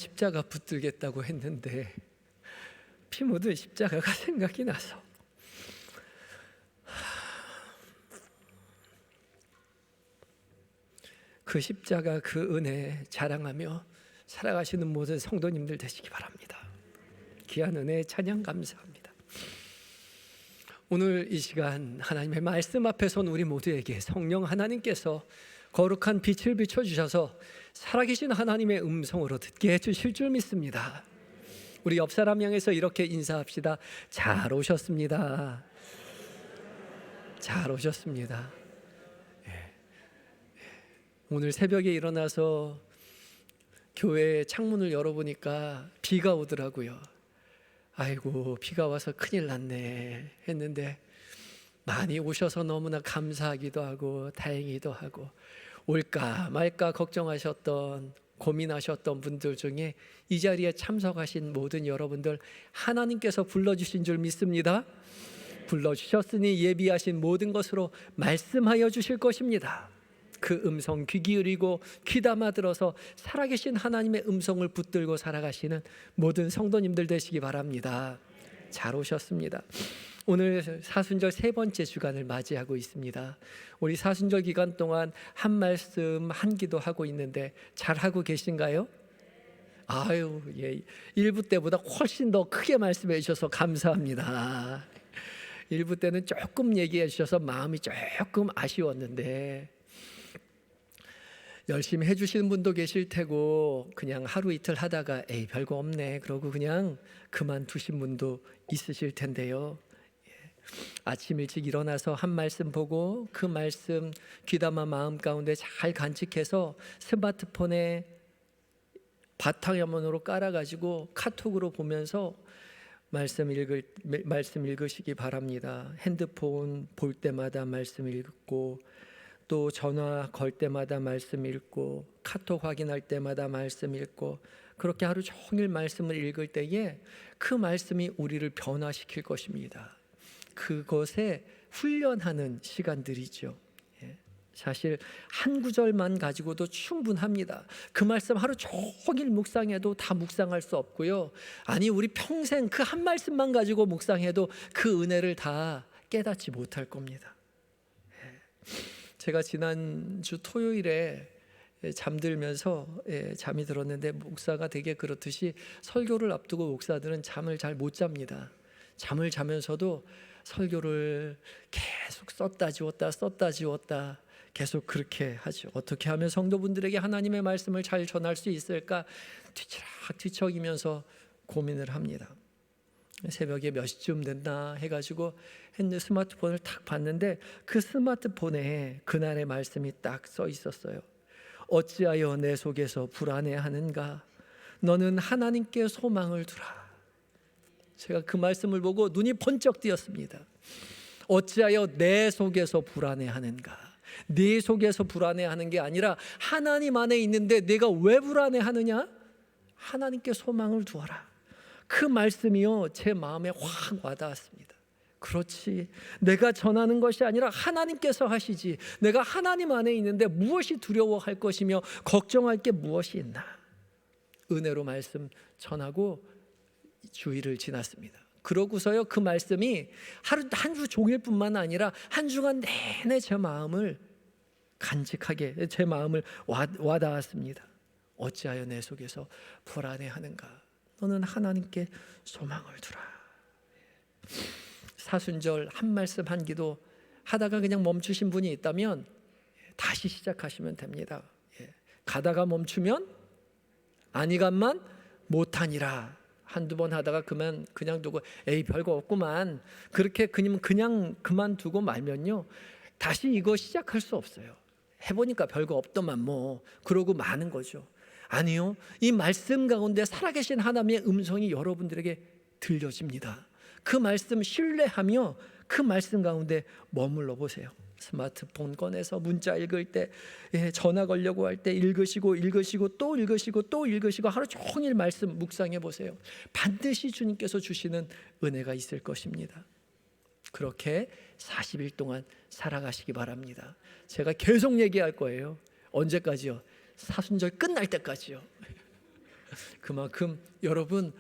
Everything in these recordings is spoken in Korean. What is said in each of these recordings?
십자가 붙들겠다고 했는데 피 묻은 십자가가 생각이 나서 그 십자가 그 은혜 자랑하며 살아가시는 모든 성도님들 되시기 바랍니다. 귀한 은혜 찬양 감사합니다. 오늘 이 시간 하나님의 말씀 앞에 선 우리 모두에게 성령 하나님께서 거룩한 빛을 비춰주셔서 살아계신 하나님의 음성으로 듣게 해주실 줄 믿습니다. 우리 옆 사람 향해서 이렇게 인사합시다. 잘 오셨습니다. 잘 오셨습니다. 오늘 새벽에 일어나서 교회 창문을 열어보니까 비가 오더라고요. 아이고, 비가 와서 큰일 났네 했는데 많이 오셔서 너무나 감사하기도 하고 다행이기도 하고, 올까 말까 걱정하셨던, 고민하셨던 분들 중에 이 자리에 참석하신 모든 여러분들 하나님께서 불러주신 줄 믿습니다. 불러주셨으니 예비하신 모든 것으로 말씀하여 주실 것입니다. 그 음성 귀 기울이고 귀담아 들어서 살아계신 하나님의 음성을 붙들고 살아가시는 모든 성도님들 되시기 바랍니다. 잘 오셨습니다. 오늘 사순절 세 번째 주간을 맞이하고 있습니다. 우리 사순절 기간 동안 한 말씀 한 기도 하고 있는데 잘 하고 계신가요? 아유, 예. 1부 때보다 훨씬 더 크게 말씀해 주셔서 감사합니다. 1부 때는 조금 얘기해 주셔서 마음이 조금 아쉬웠는데 열심히 해주시는 분도 계실 테고 그냥 하루 이틀 하다가 에이 별거 없네 그러고 그냥 그만두신 분도 있으실 텐데요. 아침 일찍 일어나서 한 말씀 보고 그 말씀 귀담아 마음 가운데 잘 간직해서 스마트폰에 바탕화면으로 깔아가지고 카톡으로 보면서 말씀 읽으시기 바랍니다. 핸드폰 볼 때마다 말씀 읽고, 또 전화 걸 때마다 말씀 읽고, 카톡 확인할 때마다 말씀 읽고, 그렇게 하루 종일 말씀을 읽을 때에 그 말씀이 우리를 변화시킬 것입니다. 그것에 훈련하는 시간들이죠. 사실 한 구절만 가지고도 충분합니다. 그 말씀 하루 종일 묵상해도 다 묵상할 수 없고요. 아니, 우리 평생 그 한 말씀만 가지고 묵상해도 그 은혜를 다 깨닫지 못할 겁니다. 제가 지난주 토요일에 잠들면서 잠이 들었는데, 목사가 되게 그렇듯이 설교를 앞두고 목사들은 잠을 잘 못 잡니다. 잠을 자면서도 설교를 계속 썼다 지웠다 계속 그렇게 하죠. 어떻게 하면 성도분들에게 하나님의 말씀을 잘 전할 수 있을까 뒤척이면서 고민을 합니다. 새벽에 몇 시쯤 됐나 해가지고 스마트폰을 딱 봤는데 그 스마트폰에 그날의 말씀이 딱 써 있었어요. 어찌하여 내 속에서 불안해하는가? 너는 하나님께 소망을 두라. 제가 그 말씀을 보고 눈이 번쩍 띄었습니다. 어찌하여 내 속에서 불안해하는가? 네 속에서 불안해하는 게 아니라 하나님 안에 있는데 내가 왜 불안해하느냐? 하나님께 소망을 두어라. 그 말씀이요, 제 마음에 확 와닿았습니다. 그렇지, 내가 전하는 것이 아니라 하나님께서 하시지. 내가 하나님 안에 있는데 무엇이 두려워할 것이며 걱정할 게 무엇이 있나? 은혜로 말씀 전하고 주일을 지났습니다. 그러고서요, 그 말씀이 한 주 종일 뿐만 아니라 한 주간 내내 제 마음을 간직하게, 제 마음을 와닿았습니다. 어찌하여 내 속에서 불안해하는가? 너는 하나님께 소망을 두라. 사순절 한 말씀 한 기도 하다가 그냥 멈추신 분이 있다면 다시 시작하시면 됩니다. 가다가 멈추면 아니간만 못하니라. 한두 번 하다가 그냥 두고 에이 별거 없구만 그렇게 그냥 그만두고 말면요, 다시 이거 시작할 수 없어요. 해보니까 별거 없더만 뭐 그러고 마는 거죠. 아니요, 이 말씀 가운데 살아계신 하나님의 음성이 여러분들에게 들려집니다. 그 말씀 신뢰하며 그 말씀 가운데 머물러 보세요. 스마트폰 꺼내서 문자 읽을 때, 전화 걸려고 할 때 읽으시고 또 읽으시고 하루 종일 말씀 묵상해 보세요. 반드시 주님께서 주시는 은혜가 있을 것입니다. 그렇게 40일 동안 살아가시기 바랍니다. 제가 계속 얘기할 거예요. 언제까지요? 사순절 끝날 때까지요. 그만큼 여러분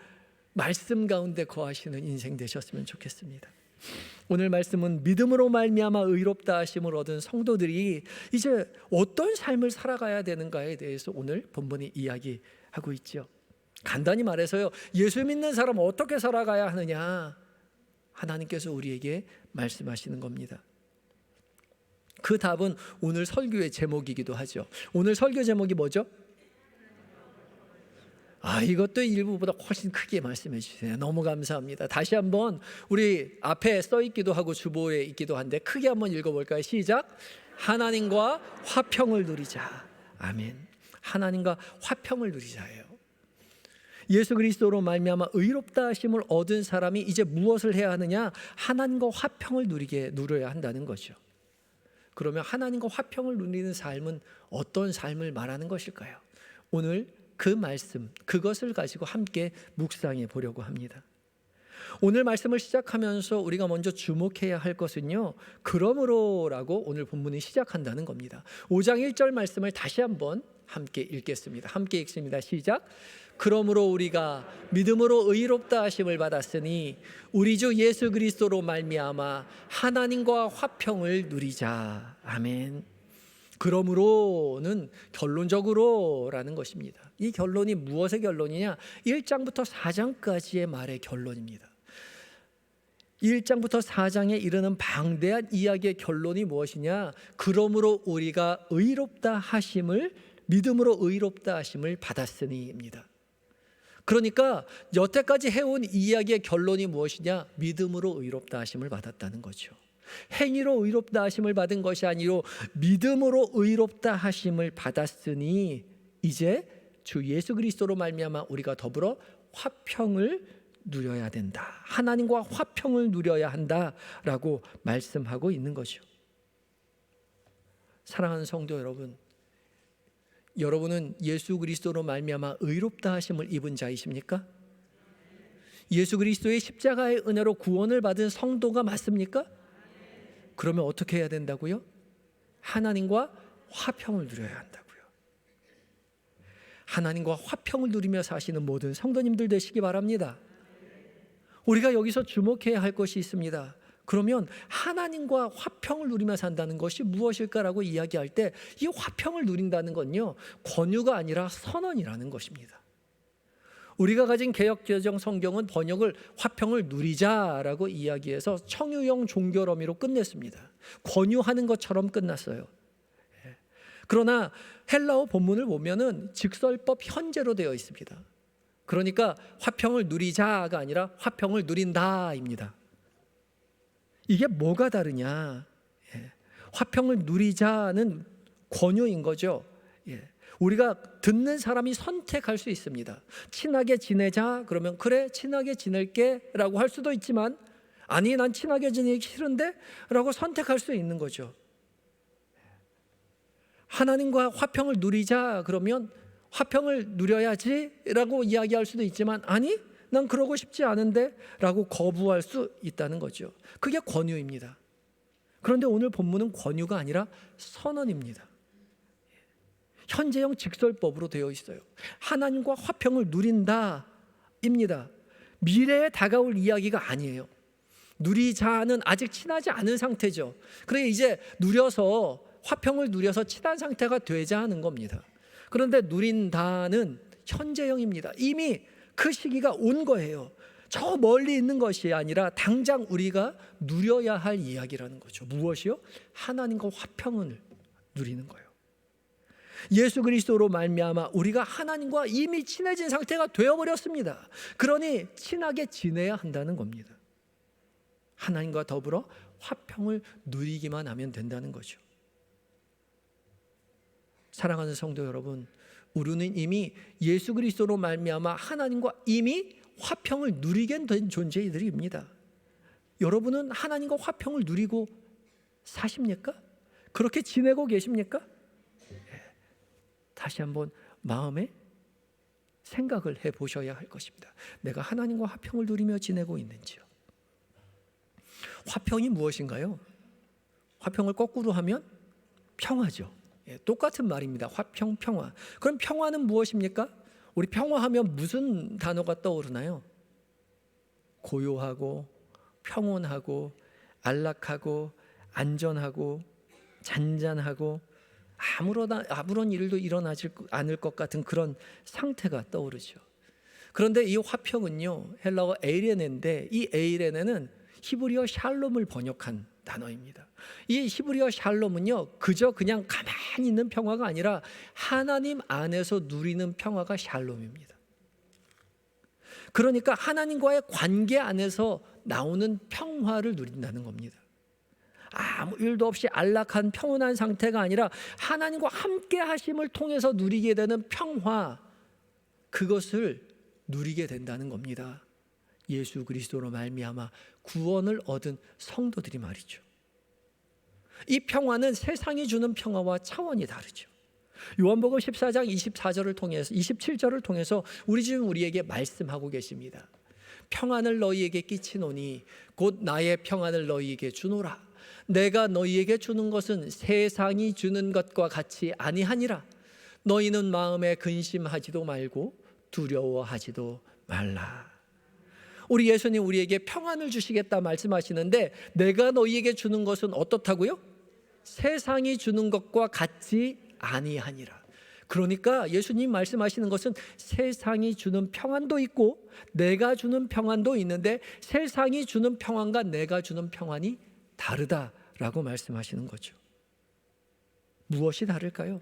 말씀 가운데 거하시는 인생 되셨으면 좋겠습니다. 오늘 말씀은 믿음으로 말미암아 의롭다 하심을 얻은 성도들이 이제 어떤 삶을 살아가야 되는가에 대해서 오늘 본문이 이야기하고 있죠. 간단히 말해서요, 예수 믿는 사람은 어떻게 살아가야 하느냐, 하나님께서 우리에게 말씀하시는 겁니다. 그 답은 오늘 설교의 제목이기도 하죠. 오늘 설교 제목이 뭐죠? 이것도 일부보다 훨씬 크게 말씀해 주세요. 너무 감사합니다. 다시 한번 우리 앞에 써 있기도 하고 주보에 있기도 한데 크게 한번 읽어볼까요? 시작. 하나님과 화평을 누리자. 아멘. 하나님과 화평을 누리자예요. 예수 그리스도로 말미암아 의롭다 하심을 얻은 사람이 이제 무엇을 해야 하느냐? 하나님과 화평을 누려야 한다는 거죠. 그러면 하나님과 화평을 누리는 삶은 어떤 삶을 말하는 것일까요? 오늘 그 말씀, 그것을 가지고 함께 묵상해 보려고 합니다. 오늘 말씀을 시작하면서 우리가 먼저 주목해야 할 것은요, 그러므로라고 오늘 본문이 시작한다는 겁니다. 5장 1절 말씀을 다시 한번 함께 읽겠습니다. 함께 읽습니다. 시작. 그러므로 우리가 믿음으로 의롭다 하심을 받았으니 우리 주 예수 그리스도로 말미암아 하나님과 화평을 누리자. 아멘. 그러므로는 결론적으로라는 것입니다. 이 결론이 무엇의 결론이냐? 1장부터 4장까지의 말의 결론입니다. 1장부터 4장에 이르는 방대한 이야기의 결론이 무엇이냐? 그러므로 우리가 의롭다 하심을, 믿음으로 의롭다 하심을 받았으니입니다. 그러니까 여태까지 해온 이야기의 결론이 무엇이냐? 믿음으로 의롭다 하심을 받았다는 거죠. 행위로 의롭다 하심을 받은 것이 아니로 믿음으로 의롭다 하심을 받았으니 이제 주 예수 그리스도로 말미암아 우리가 더불어 화평을 누려야 된다. 하나님과 화평을 누려야 한다라고 말씀하고 있는 거죠. 사랑하는 성도 여러분, 여러분은 예수 그리스도로 말미암아 의롭다 하심을 입은 자이십니까? 예수 그리스도의 십자가의 은혜로 구원을 받은 성도가 맞습니까? 그러면 어떻게 해야 된다고요? 하나님과 화평을 누려야 한다고요. 하나님과 화평을 누리며 사시는 모든 성도님들 되시기 바랍니다. 우리가 여기서 주목해야 할 것이 있습니다. 그러면 하나님과 화평을 누리며 산다는 것이 무엇일까라고 이야기할 때 이 화평을 누린다는 건요, 권유가 아니라 선언이라는 것입니다. 우리가 가진 개역개정 성경은 번역을 화평을 누리자라고 이야기해서 청유형 종결어미로 끝냈습니다. 권유하는 것처럼 끝났어요. 그러나 헬라어 본문을 보면은 직설법 현재로 되어 있습니다. 그러니까 화평을 누리자가 아니라 화평을 누린다입니다. 이게 뭐가 다르냐? 화평을 누리자는 권유인 거죠. 우리가 듣는 사람이 선택할 수 있습니다. 친하게 지내자 그러면 그래 친하게 지낼게 라고 할 수도 있지만 아니 난 친하게 지내기 싫은데 라고 선택할 수 있는 거죠. 하나님과 화평을 누리자 그러면 화평을 누려야지 라고 이야기할 수도 있지만 아니 난 그러고 싶지 않은데 라고 거부할 수 있다는 거죠. 그게 권유입니다. 그런데 오늘 본문은 권유가 아니라 선언입니다. 현재형 직설법으로 되어 있어요. 하나님과 화평을 누린다입니다. 미래에 다가올 이야기가 아니에요. 누리자는 아직 친하지 않은 상태죠. 그래 이제 누려서 화평을 누려서 친한 상태가 되자 하는 겁니다. 그런데 누린다는 현재형입니다. 이미 그 시기가 온 거예요. 저 멀리 있는 것이 아니라 당장 우리가 누려야 할 이야기라는 거죠. 무엇이요? 하나님과 화평을 누리는 거예요. 예수 그리스도로 말미암아 우리가 하나님과 이미 친해진 상태가 되어버렸습니다. 그러니 친하게 지내야 한다는 겁니다. 하나님과 더불어 화평을 누리기만 하면 된다는 거죠. 사랑하는 성도 여러분, 우리는 이미 예수 그리스도로 말미암아 하나님과 이미 화평을 누리게 된 존재들입니다. 여러분은 하나님과 화평을 누리고 사십니까? 그렇게 지내고 계십니까? 다시 한번 마음에 생각을 해보셔야 할 것입니다. 내가 하나님과 화평을 누리며 지내고 있는지요? 화평이 무엇인가요? 화평을 거꾸로 하면 평화죠. 똑같은 말입니다. 화평, 평화. 그럼 평화는 무엇입니까? 우리 평화하면 무슨 단어가 떠오르나요? 고요하고 평온하고 안락하고 안전하고 잔잔하고 아무런 일도 일어나지 않을 것 같은 그런 상태가 떠오르죠. 그런데 이 화평은요, 헬라어 에이레네인데, 이 에이레네는 히브리어 샬롬을 번역한 단어입니다. 이 히브리어 샬롬은요, 그냥 가만히 있는 평화가 아니라 하나님 안에서 누리는 평화가 샬롬입니다. 그러니까 하나님과의 관계 안에서 나오는 평화를 누린다는 겁니다. 아무 일도 없이 안락한 평온한 상태가 아니라 하나님과 함께 하심을 통해서 누리게 되는 평화, 그것을 누리게 된다는 겁니다. 예수 그리스도로 말미암아 구원을 얻은 성도들이 말이죠. 이 평화는 세상이 주는 평화와 차원이 다르죠. 요한복음 14장 27절을 통해서 우리 주님 우리에게 말씀하고 계십니다. 평안을 너희에게 끼치노니 곧 나의 평안을 너희에게 주노라. 내가 너희에게 주는 것은 세상이 주는 것과 같이 아니하니라. 너희는 마음에 근심하지도 말고 두려워하지도 말라. 우리 예수님 우리에게 평안을 주시겠다 말씀하시는데, 내가 너희에게 주는 것은 어떻다고요? 세상이 주는 것과 같이 아니하니라. 그러니까 예수님 말씀하시는 것은 세상이 주는 평안도 있고 내가 주는 평안도 있는데, 세상이 주는 평안과 내가 주는 평안이 다르다라고 말씀하시는 거죠. 무엇이 다를까요?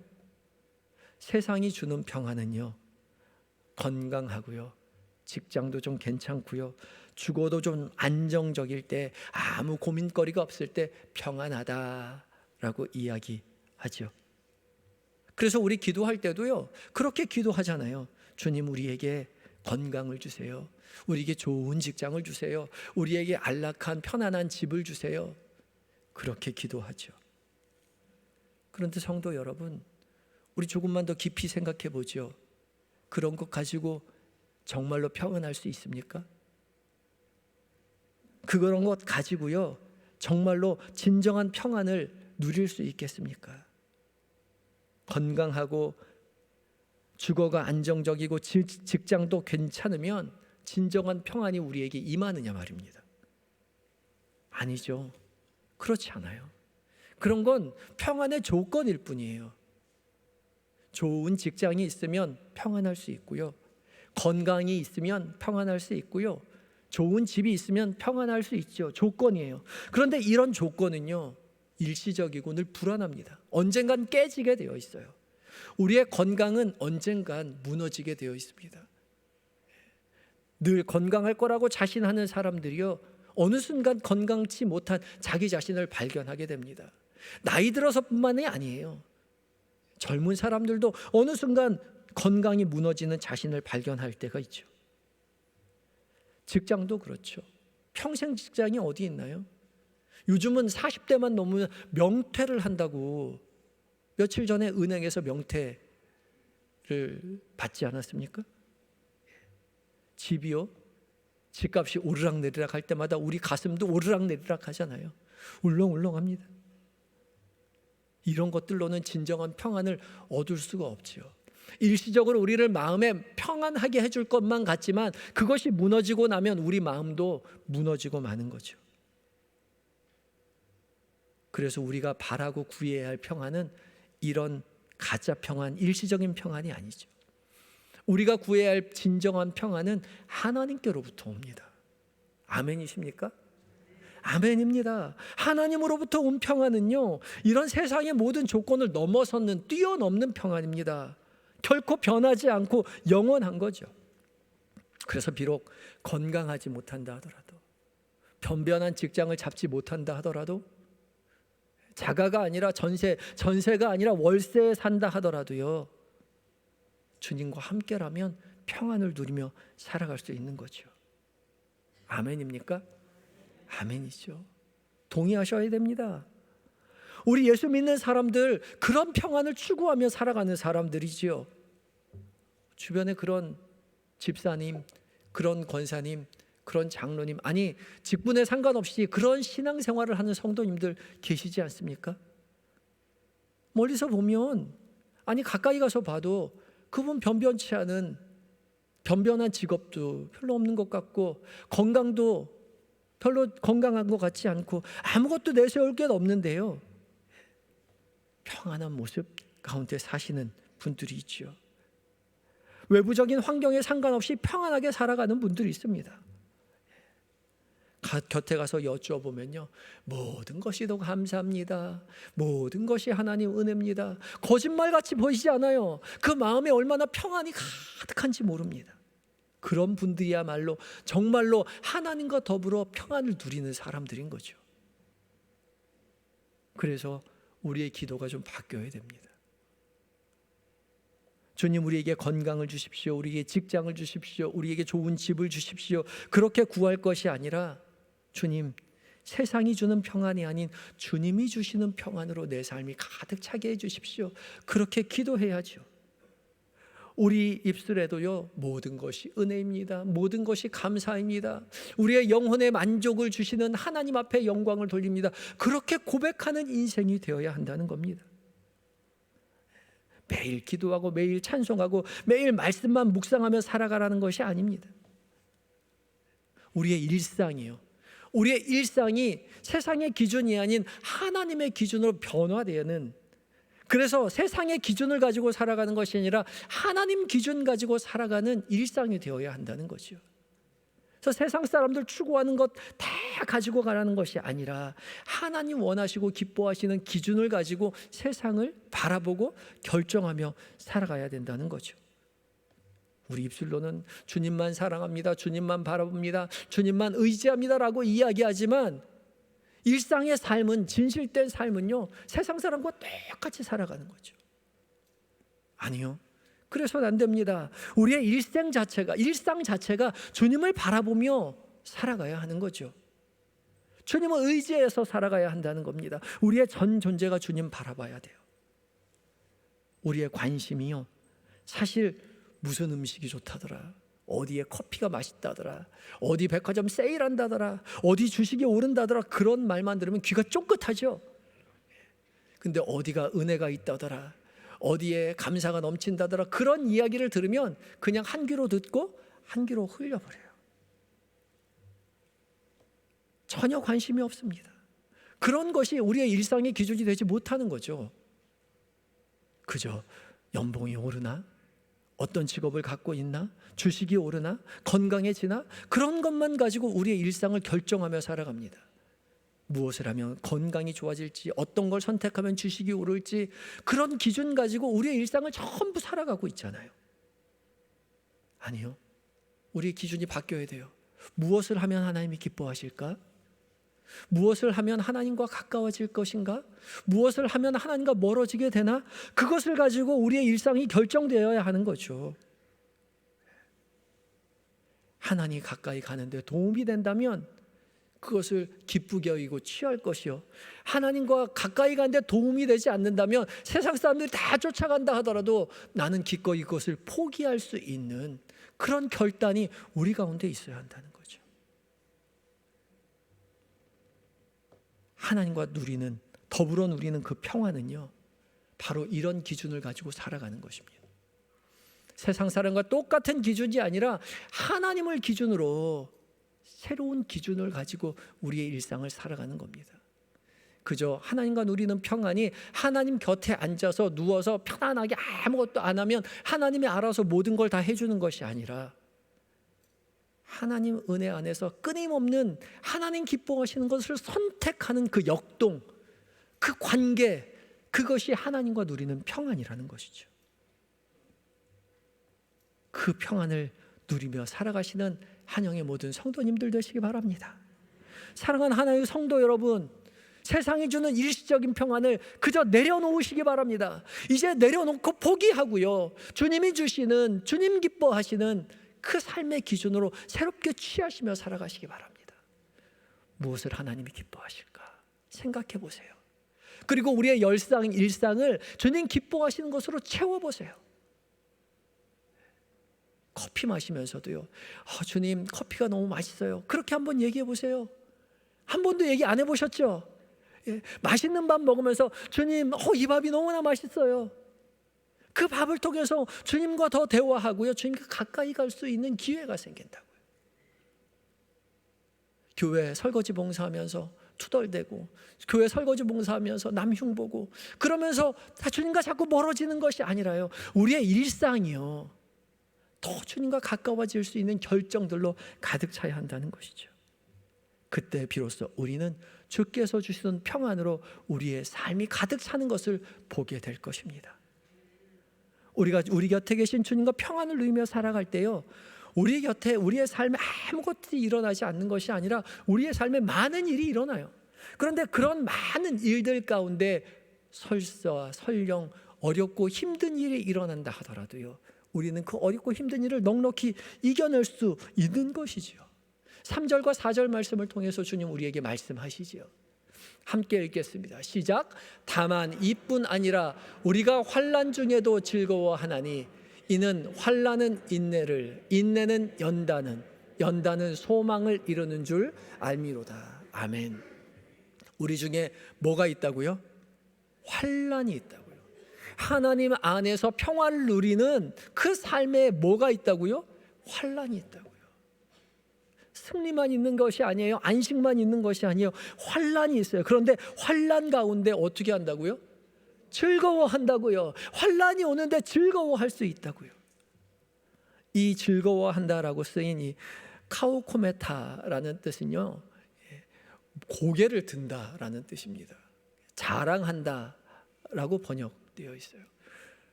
세상이 주는 평안은요, 건강하고요, 직장도 좀 괜찮고요, 죽어도 좀 안정적일 때, 아무 고민거리가 없을 때 평안하다라고 이야기하죠. 그래서 우리 기도할 때도요, 그렇게 기도하잖아요. 주님, 우리에게 건강을 주세요. 우리에게 좋은 직장을 주세요. 우리에게 안락한 편안한 집을 주세요. 그렇게 기도하죠. 그런데 성도 여러분, 우리 조금만 더 깊이 생각해 보죠. 그런 것 가지고 정말로 평안할 수 있습니까? 그런 것 가지고요, 정말로 진정한 평안을 누릴 수 있겠습니까? 건강하고 주거가 안정적이고 직장도 괜찮으면 진정한 평안이 우리에게 임하느냐 말입니다. 아니죠. 그렇지 않아요. 그런 건 평안의 조건일 뿐이에요. 좋은 직장이 있으면 평안할 수 있고요, 건강이 있으면 평안할 수 있고요, 좋은 집이 있으면 평안할 수 있죠. 조건이에요. 그런데 이런 조건은요, 일시적이고 늘 불안합니다. 언젠간 깨지게 되어 있어요. 우리의 건강은 언젠간 무너지게 되어 있습니다. 늘 건강할 거라고 자신하는 사람들이요, 어느 순간 건강치 못한 자기 자신을 발견하게 됩니다. 나이 들어서뿐만이 아니에요. 젊은 사람들도 어느 순간 건강이 무너지는 자신을 발견할 때가 있죠. 직장도 그렇죠. 평생 직장이 어디 있나요? 요즘은 40대만 넘으면 명퇴를 한다고 며칠 전에 은행에서 명퇴를 받지 않았습니까? 집이요, 집값이 오르락내리락 할 때마다 우리 가슴도 오르락내리락 하잖아요. 울렁울렁합니다. 이런 것들로는 진정한 평안을 얻을 수가 없죠. 일시적으로 우리를 마음에 평안하게 해줄 것만 같지만 그것이 무너지고 나면 우리 마음도 무너지고 마는 거죠. 그래서 우리가 바라고 구해야 할 평안은 이런 가짜 평안, 일시적인 평안이 아니죠. 우리가 구해야 할 진정한 평안은 하나님께로부터 옵니다. 아멘이십니까? 아멘입니다. 하나님으로부터 온 평안은요, 이런 세상의 모든 조건을 넘어서는, 뛰어넘는 평안입니다. 결코 변하지 않고 영원한 거죠. 그래서 비록 건강하지 못한다 하더라도, 변변한 직장을 잡지 못한다 하더라도, 자가가 아니라 전세가 아니라 월세에 산다 하더라도요, 주님과 함께라면 평안을 누리며 살아갈 수 있는 거죠. 아멘입니까? 아멘이죠. 동의하셔야 됩니다. 우리 예수 믿는 사람들, 그런 평안을 추구하며 살아가는 사람들이지요. 주변에 그런 집사님, 그런 권사님, 그런 장로님, 아니 직분에 상관없이 그런 신앙생활을 하는 성도님들 계시지 않습니까? 멀리서 보면, 아니 가까이 가서 봐도 그분 변변치 않은 변변한 직업도 별로 없는 것 같고, 건강도 별로 건강한 것 같지 않고, 아무것도 내세울 게 없는데요, 평안한 모습 가운데 사시는 분들이 있죠. 외부적인 환경에 상관없이 평안하게 살아가는 분들이 있습니다. 곁에 가서 여쭈어보면요, 모든 것이 더 감사합니다, 모든 것이 하나님 은혜입니다, 거짓말같이 보이지 않아요. 그 마음에 얼마나 평안이 가득한지 모릅니다. 그런 분들이야말로 정말로 하나님과 더불어 평안을 누리는 사람들인 거죠. 그래서 우리의 기도가 좀 바뀌어야 됩니다. 주님, 우리에게 건강을 주십시오, 우리에게 직장을 주십시오, 우리에게 좋은 집을 주십시오, 그렇게 구할 것이 아니라, 주님, 세상이 주는 평안이 아닌 주님이 주시는 평안으로 내 삶이 가득 차게 해주십시오. 그렇게 기도해야죠. 우리 입술에도요, 모든 것이 은혜입니다, 모든 것이 감사입니다, 우리의 영혼의 만족을 주시는 하나님 앞에 영광을 돌립니다, 그렇게 고백하는 인생이 되어야 한다는 겁니다. 매일 기도하고 매일 찬송하고 매일 말씀만 묵상하며 살아가라는 것이 아닙니다. 우리의 일상이요, 우리의 일상이 세상의 기준이 아닌 하나님의 기준으로 변화되는, 그래서 세상의 기준을 가지고 살아가는 것이 아니라 하나님 기준 가지고 살아가는 일상이 되어야 한다는 거죠. 그래서 세상 사람들 추구하는 것 다 가지고 가라는 것이 아니라 하나님 원하시고 기뻐하시는 기준을 가지고 세상을 바라보고 결정하며 살아가야 된다는 거죠. 우리 입술로는 주님만 사랑합니다, 주님만 바라봅니다, 주님만 의지합니다라고 이야기하지만 일상의 삶은, 진실된 삶은요, 세상 사람과 똑같이 살아가는 거죠. 아니요, 그래서는 안 됩니다. 우리의 일상 자체가 주님을 바라보며 살아가야 하는 거죠. 주님을 의지해서 살아가야 한다는 겁니다. 우리의 전 존재가 주님 바라봐야 돼요. 우리의 관심이요, 사실 무슨 음식이 좋다더라, 어디에 커피가 맛있다더라, 어디 백화점 세일한다더라, 어디 주식이 오른다더라, 그런 말만 들으면 귀가 쫑긋하죠. 근데 어디가 은혜가 있다더라, 어디에 감사가 넘친다더라, 그런 이야기를 들으면 그냥 한 귀로 듣고 한 귀로 흘려버려요. 전혀 관심이 없습니다. 그런 것이 우리의 일상의 기준이 되지 못하는 거죠. 그저 연봉이 오르나, 어떤 직업을 갖고 있나, 주식이 오르나, 건강해지나, 그런 것만 가지고 우리의 일상을 결정하며 살아갑니다. 무엇을 하면 건강이 좋아질지, 어떤 걸 선택하면 주식이 오를지, 그런 기준 가지고 우리의 일상을 전부 살아가고 있잖아요. 아니요, 우리의 기준이 바뀌어야 돼요. 무엇을 하면 하나님이 기뻐하실까? 무엇을 하면 하나님과 가까워질 것인가? 무엇을 하면 하나님과 멀어지게 되나? 그것을 가지고 우리의 일상이 결정되어야 하는 거죠. 하나님 가까이 가는데 도움이 된다면 그것을 기쁘게 여기고 취할 것이요, 하나님과 가까이 가는데 도움이 되지 않는다면 세상 사람들이 다 쫓아간다 하더라도 나는 기꺼이 그것을 포기할 수 있는 그런 결단이 우리 가운데 있어야 한다는 거죠. 하나님과 더불어 누리는 그 평안은요, 바로 이런 기준을 가지고 살아가는 것입니다. 세상 사람과 똑같은 기준이 아니라 하나님을 기준으로 새로운 기준을 가지고 우리의 일상을 살아가는 겁니다. 그저 하나님과 누리는 평안이 하나님 곁에 앉아서 누워서 편안하게 아무것도 안 하면 하나님이 알아서 모든 걸 다 해주는 것이 아니라 하나님 은혜 안에서 끊임없는 하나님 기뻐하시는 것을 선택하는 그 역동, 그 관계, 그것이 하나님과 누리는 평안이라는 것이죠. 그 평안을 누리며 살아가시는 한영의 모든 성도님들 되시기 바랍니다. 사랑하는 하나님의 성도 여러분, 세상이 주는 일시적인 평안을 그저 내려놓으시기 바랍니다. 이제 내려놓고 포기하고요, 주님이 주시는, 주님 기뻐하시는 그 삶의 기준으로 새롭게 취하시며 살아가시기 바랍니다. 무엇을 하나님이 기뻐하실까 생각해 보세요. 그리고 우리의 일상을 주님 기뻐하시는 것으로 채워보세요. 커피 마시면서도요, 주님 커피가 너무 맛있어요, 그렇게 한번 얘기해 보세요. 한 번도 얘기 안 해보셨죠? 맛있는 밥 먹으면서 주님 이 밥이 너무나 맛있어요, 그 밥을 통해서 주님과 더 대화하고요, 주님과 가까이 갈 수 있는 기회가 생긴다고요. 교회 설거지 봉사하면서 투덜대고, 교회 설거지 봉사하면서 남 흉보고, 그러면서 다 주님과 자꾸 멀어지는 것이 아니라요, 우리의 일상이요, 더 주님과 가까워질 수 있는 결정들로 가득 차야 한다는 것이죠. 그때 비로소 우리는 주께서 주시던 평안으로 우리의 삶이 가득 차는 것을 보게 될 것입니다. 우리가 우리 곁에 계신 주님과 평안을 누리며 살아갈 때요, 우리 곁에 우리의 삶에 아무것도 일어나지 않는 것이 아니라 우리의 삶에 많은 일이 일어나요. 그런데 그런 많은 일들 가운데 설사 설령 어렵고 힘든 일이 일어난다 하더라도요, 우리는 그 어렵고 힘든 일을 넉넉히 이겨낼 수 있는 것이지요. 3절과 4절 말씀을 통해서 주님 우리에게 말씀하시지요. 함께 읽겠습니다. 시작. 다만 이뿐 아니라 우리가 환난 중에도 즐거워하나니 이는 환난은 인내를, 인내는 연단은, 연단은 소망을 이루는 줄 알미로다. 아멘. 우리 중에 뭐가 있다고요? 환난이 있다고요. 하나님 안에서 평화를 누리는 그 삶에 뭐가 있다고요? 환난이 있다고요. 승리만 있는 것이 아니에요. 안식만 있는 것이 아니에요. 환난이 있어요. 그런데 환난 가운데 어떻게 한다고요? 즐거워한다고요. 환난이 오는데 즐거워할 수 있다고요. 이 즐거워한다라고 쓰인 이 카우코메타라는 뜻은요, 고개를 든다라는 뜻입니다. 자랑한다라고 번역되어 있어요.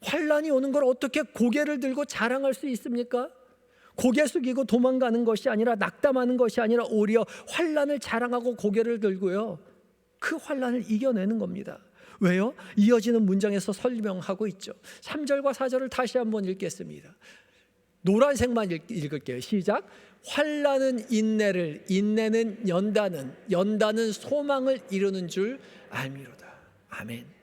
환난이 오는 걸 어떻게 고개를 들고 자랑할 수 있습니까? 고개 숙이고 도망가는 것이 아니라, 낙담하는 것이 아니라 오히려 환난을 자랑하고 고개를 들고요, 그 환난을 이겨내는 겁니다. 왜요? 이어지는 문장에서 설명하고 있죠. 3절과 4절을 다시 한번 읽겠습니다. 노란색만 읽을게요. 시작. 환난은 인내를, 인내는 연단은, 연단은 소망을 이루는 줄 알미로다. 아멘.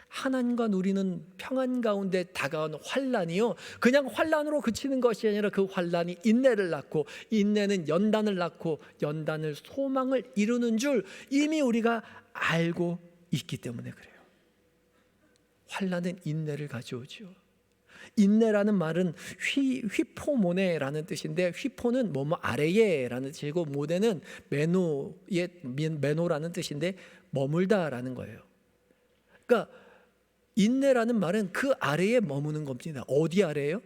하나님과 누리는 평안 가운데 다가온 환난이요, 그냥 환난으로 그치는 것이 아니라 그 환난이 인내를 낳고, 인내는 연단을 낳고, 연단을 소망을 이루는 줄 이미 우리가 알고 있기 때문에 그래요. 환난은 인내를 가져오죠. 인내라는 말은 휘포모네라는 뜻인데, 휘포는 뭐뭐 아래에라는 뜻이고, 모네는 메노라는 뜻인데 머물다라는 거예요. 그러니까 인내라는 말은 그 아래에 머무는 겁니다. 어디 아래예요?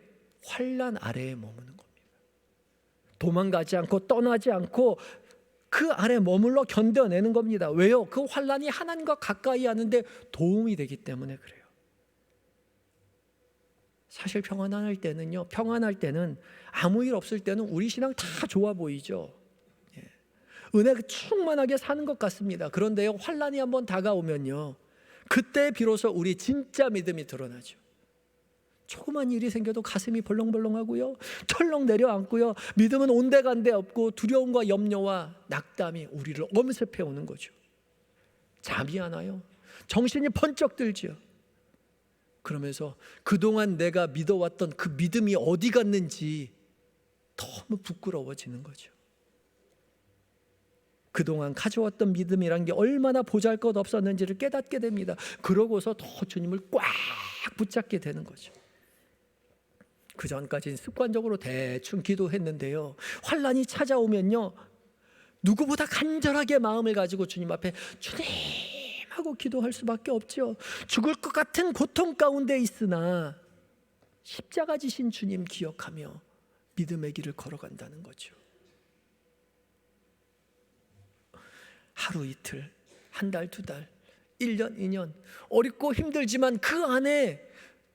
환난 아래에 머무는 겁니다. 도망가지 않고 떠나지 않고 그 아래 머물러 견뎌내는 겁니다. 왜요? 그 환난이 하나님과 가까이 하는데 도움이 되기 때문에 그래요. 사실 평안할 때는요, 평안할 때는 아무 일 없을 때는 우리 신앙 다 좋아 보이죠. 은혜가 충만하게 사는 것 같습니다. 그런데요, 환난이 한번 다가오면요, 그때 비로소 우리 진짜 믿음이 드러나죠. 조그만 일이 생겨도 가슴이 벌렁벌렁하고요, 철렁 내려앉고요, 믿음은 온데간데 없고 두려움과 염려와 낙담이 우리를 엄습해 오는 거죠. 잠이 안 와요. 정신이 번쩍 들죠. 그러면서 그동안 내가 믿어왔던 그 믿음이 어디 갔는지 너무 부끄러워지는 거죠. 그동안 가져왔던 믿음이란 게 얼마나 보잘것없었는지를 깨닫게 됩니다. 그러고서 더 주님을 꽉 붙잡게 되는 거죠. 그 전까지는 습관적으로 대충 기도했는데요, 환난이 찾아오면요, 누구보다 간절하게 마음을 가지고 주님 앞에 주님 하고 기도할 수밖에 없죠. 죽을 것 같은 고통 가운데 있으나 십자가 지신 주님 기억하며 믿음의 길을 걸어간다는 거죠. 하루 이틀, 한 달, 두 달, 1년, 2년 어렵고 힘들지만 그 안에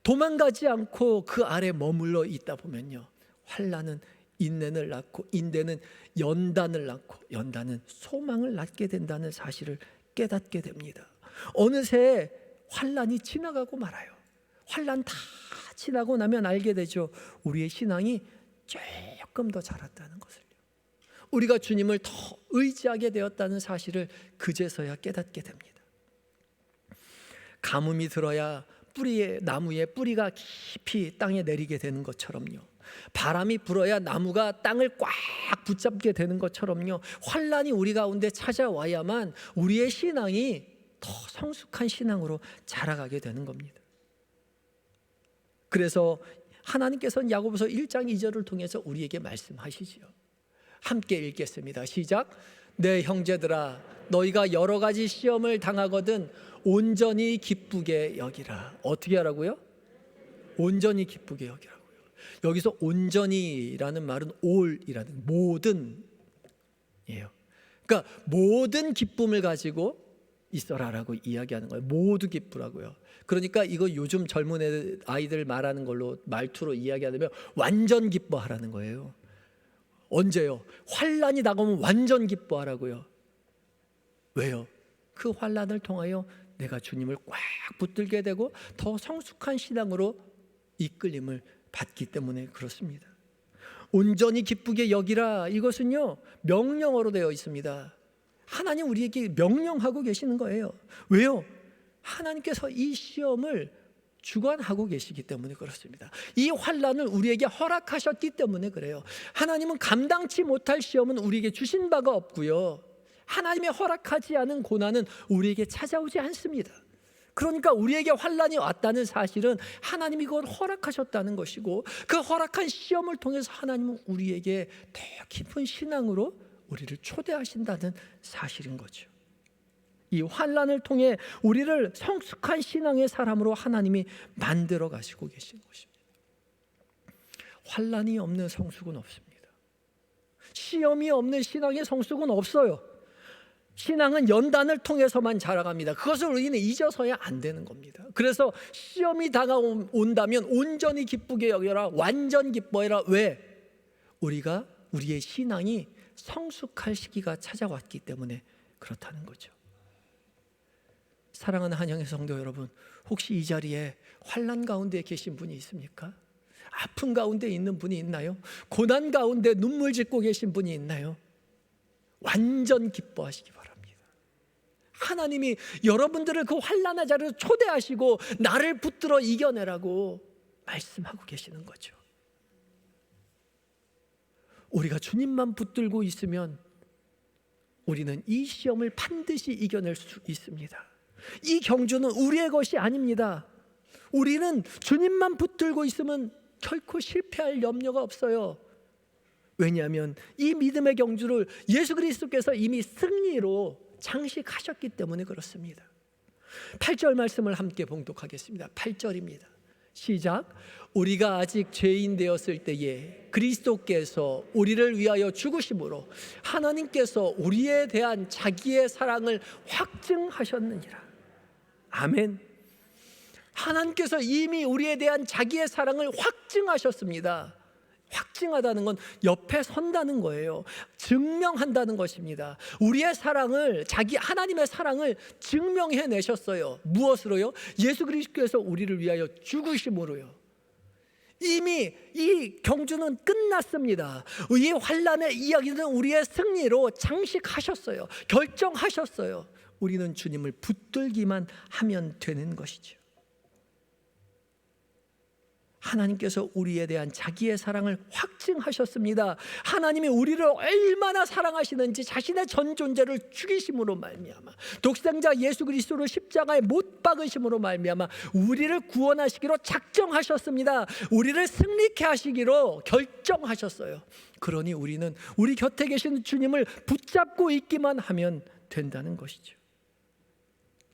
도망가지 않고 그 아래 머물러 있다 보면요, 환난은 인내를 낳고, 인내는 연단을 낳고, 연단은 소망을 낳게 된다는 사실을 깨닫게 됩니다. 어느새 환난이 지나가고 말아요. 환난 다 지나고 나면 알게 되죠. 우리의 신앙이 조금 더 자랐다는 것을요. 우리가 주님을 더 의지하게 되었다는 사실을 그제서야 깨닫게 됩니다. 가뭄이 들어야 나무의 뿌리가 깊이 땅에 내리게 되는 것처럼요, 바람이 불어야 나무가 땅을 꽉 붙잡게 되는 것처럼요, 환난이 우리 가운데 찾아와야만 우리의 신앙이 더 성숙한 신앙으로 자라가게 되는 겁니다. 그래서 하나님께서는 야고보서 1장 2절을 통해서 우리에게 말씀하시지요. 함께 읽겠습니다. 시작. 내 형제들아, 너희가 여러 가지 시험을 당하거든 온전히 기쁘게 여기라. 어떻게 하라고요? 온전히 기쁘게 여기라고요. 여기서 온전히라는 말은 all이라는 모든이에요. 그러니까 모든 기쁨을 가지고 있어라라고 이야기하는 거예요. 모두 기쁘라고요. 그러니까 이거 요즘 젊은 아이들 말하는 걸로 말투로 이야기하면 완전 기뻐하라는 거예요. 언제요? 환란이 다가오면 완전 기뻐하라고요. 왜요? 그 환란을 통하여 내가 주님을 꽉 붙들게 되고 더 성숙한 신앙으로 이끌림을 받기 때문에 그렇습니다. 온전히 기쁘게 여기라, 이것은요 명령어로 되어 있습니다. 하나님 우리에게 명령하고 계시는 거예요. 왜요? 하나님께서 이 시험을 주관하고 계시기 때문에 그렇습니다. 이 환란을 우리에게 허락하셨기 때문에 그래요. 하나님은 감당치 못할 시험은 우리에게 주신 바가 없고요, 하나님의 허락하지 않은 고난은 우리에게 찾아오지 않습니다. 그러니까 우리에게 환란이 왔다는 사실은 하나님이 그걸 허락하셨다는 것이고, 그 허락한 시험을 통해서 하나님은 우리에게 더 깊은 신앙으로 우리를 초대하신다는 사실인 거죠. 이 환란을 통해 우리를 성숙한 신앙의 사람으로 하나님이 만들어 가시고 계신 것입니다. 환란이 없는 성숙은 없습니다. 시험이 없는 신앙의 성숙은 없어요. 신앙은 연단을 통해서만 자라갑니다. 그것을 우리는 잊어서야 안 되는 겁니다. 그래서 시험이 다가온다면 온전히 기쁘게 여겨라, 완전 기뻐해라. 왜? 우리가 우리의 신앙이 성숙할 시기가 찾아왔기 때문에 그렇다는 거죠. 사랑하는 한영의 성도 여러분, 혹시 이 자리에 환난 가운데 계신 분이 있습니까? 아픈 가운데 있는 분이 있나요? 고난 가운데 눈물 짓고 계신 분이 있나요? 완전 기뻐하시기 바랍니다. 하나님이 여러분들을 그 환난의 자리로 초대하시고 나를 붙들어 이겨내라고 말씀하고 계시는 거죠. 우리가 주님만 붙들고 있으면 우리는 이 시험을 반드시 이겨낼 수 있습니다. 이 경주는 우리의 것이 아닙니다. 우리는 주님만 붙들고 있으면 결코 실패할 염려가 없어요. 왜냐하면 이 믿음의 경주를 예수 그리스도께서 이미 승리로 장식하셨기 때문에 그렇습니다. 8절 말씀을 함께 봉독하겠습니다. 8절입니다. 시작. 우리가 아직 죄인 되었을 때에 그리스도께서 우리를 위하여 죽으심으로 하나님께서 우리에 대한 자기의 사랑을 확증하셨느니라. 아멘. 하나님께서 이미 우리에 대한 자기의 사랑을 확증하셨습니다. 확증하다는 건 옆에 선다는 거예요. 증명한다는 것입니다. 우리의 사랑을, 하나님의 사랑을 증명해 내셨어요. 무엇으로요? 예수 그리스도께서 우리를 위하여 죽으심으로요. 이미 이 경주는 끝났습니다. 이 환난의 이야기는 우리의 승리로 장식하셨어요. 결정하셨어요. 우리는 주님을 붙들기만 하면 되는 것이죠. 하나님께서 우리에 대한 자기의 사랑을 확증하셨습니다. 하나님이 우리를 얼마나 사랑하시는지 자신의 전 존재를 죽이심으로 말미암아, 독생자 예수 그리스도를 십자가에 못 박으심으로 말미암아 우리를 구원하시기로 작정하셨습니다. 우리를 승리케 하시기로 결정하셨어요. 그러니 우리는 우리 곁에 계신 주님을 붙잡고 있기만 하면 된다는 것이죠.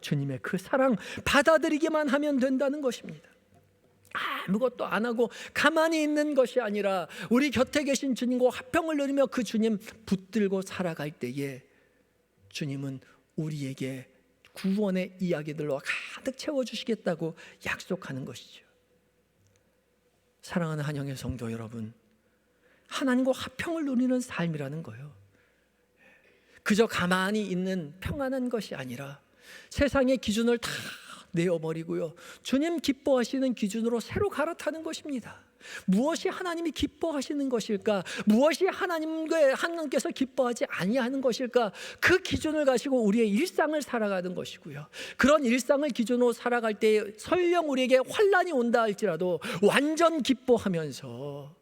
주님의 그 사랑 받아들이기만 하면 된다는 것입니다. 아무것도 안 하고 가만히 있는 것이 아니라 우리 곁에 계신 주님과 화평을 누리며 그 주님 붙들고 살아갈 때에 주님은 우리에게 구원의 이야기들로 가득 채워주시겠다고 약속하는 것이죠. 사랑하는 한영의 성도 여러분, 하나님과 화평을 누리는 삶이라는 거예요. 그저 가만히 있는 평안한 것이 아니라 세상의 기준을 다 내어버리고요, 주님 기뻐하시는 기준으로 새로 갈아타는 것입니다. 무엇이 하나님이 기뻐하시는 것일까? 무엇이 하나님께서 기뻐하지 아니하는 것일까? 그 기준을 가지고 우리의 일상을 살아가는 것이고요, 그런 일상을 기준으로 살아갈 때 설령 우리에게 환난이 온다 할지라도 완전 기뻐하면서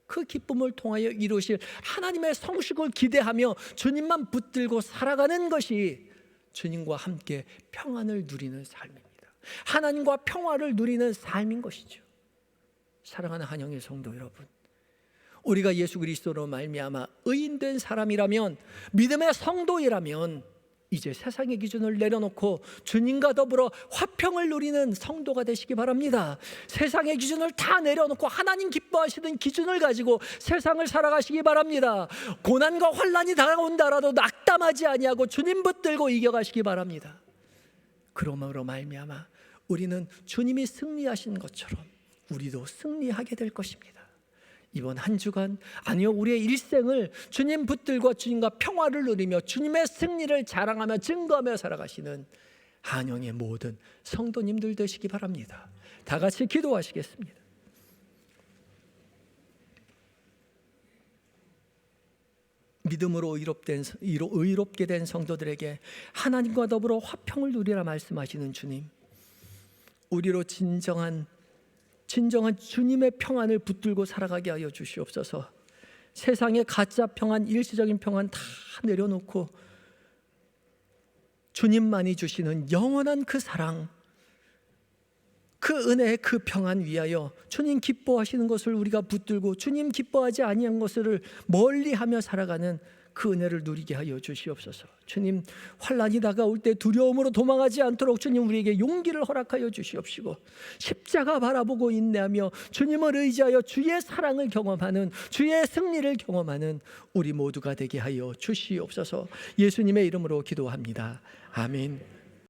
그 기쁨을 통하여 이루실 하나님의 성식을 기대하며 주님만 붙들고 살아가는 것이 주님과 함께 평안을 누리는 삶입니다. 하나님과 평화를 누리는 삶인 것이죠. 사랑하는 한영의 성도 여러분, 우리가 예수 그리스도로 말미암아 의인된 사람이라면, 믿음의 성도이라면 이제 세상의 기준을 내려놓고 주님과 더불어 화평을 누리는 성도가 되시기 바랍니다. 세상의 기준을 다 내려놓고 하나님 기뻐하시는 기준을 가지고 세상을 살아가시기 바랍니다. 고난과 환난이 다가온다라도 낙담하지 아니하고 주님 붙들고 이겨가시기 바랍니다. 그러므로 말미암아 우리는 주님이 승리하신 것처럼 우리도 승리하게 될 것입니다. 이번 한 주간, 아니요, 우리의 일생을 주님 붙들고 주님과 평화를 누리며 주님의 승리를 자랑하며 증거하며 살아가시는 한영의 모든 성도님들 되시기 바랍니다. 다 같이 기도하시겠습니다. 믿음으로 의롭게 된 성도들에게 하나님과 더불어 화평을 누리라 말씀하시는 주님, 우리로 진정한 주님의 평안을 붙들고 살아가게 하여 주시옵소서. 세상의 가짜 평안, 일시적인 평안 다 내려놓고 주님만이 주시는 영원한 그 사랑, 그 은혜, 그 평안 위하여 주님 기뻐하시는 것을 우리가 붙들고 주님 기뻐하지 아니한 것을 멀리하며 살아가는 그 은혜를 누리게 하여 주시옵소서. 주님, 환난이 다가올 때 두려움으로 도망하지 않도록 주님 우리에게 용기를 허락하여 주시옵시고, 십자가 바라보고 인내하며 주님을 의지하여 주의 사랑을 경험하는, 주의 승리를 경험하는 우리 모두가 되게 하여 주시옵소서. 예수님의 이름으로 기도합니다. 아멘.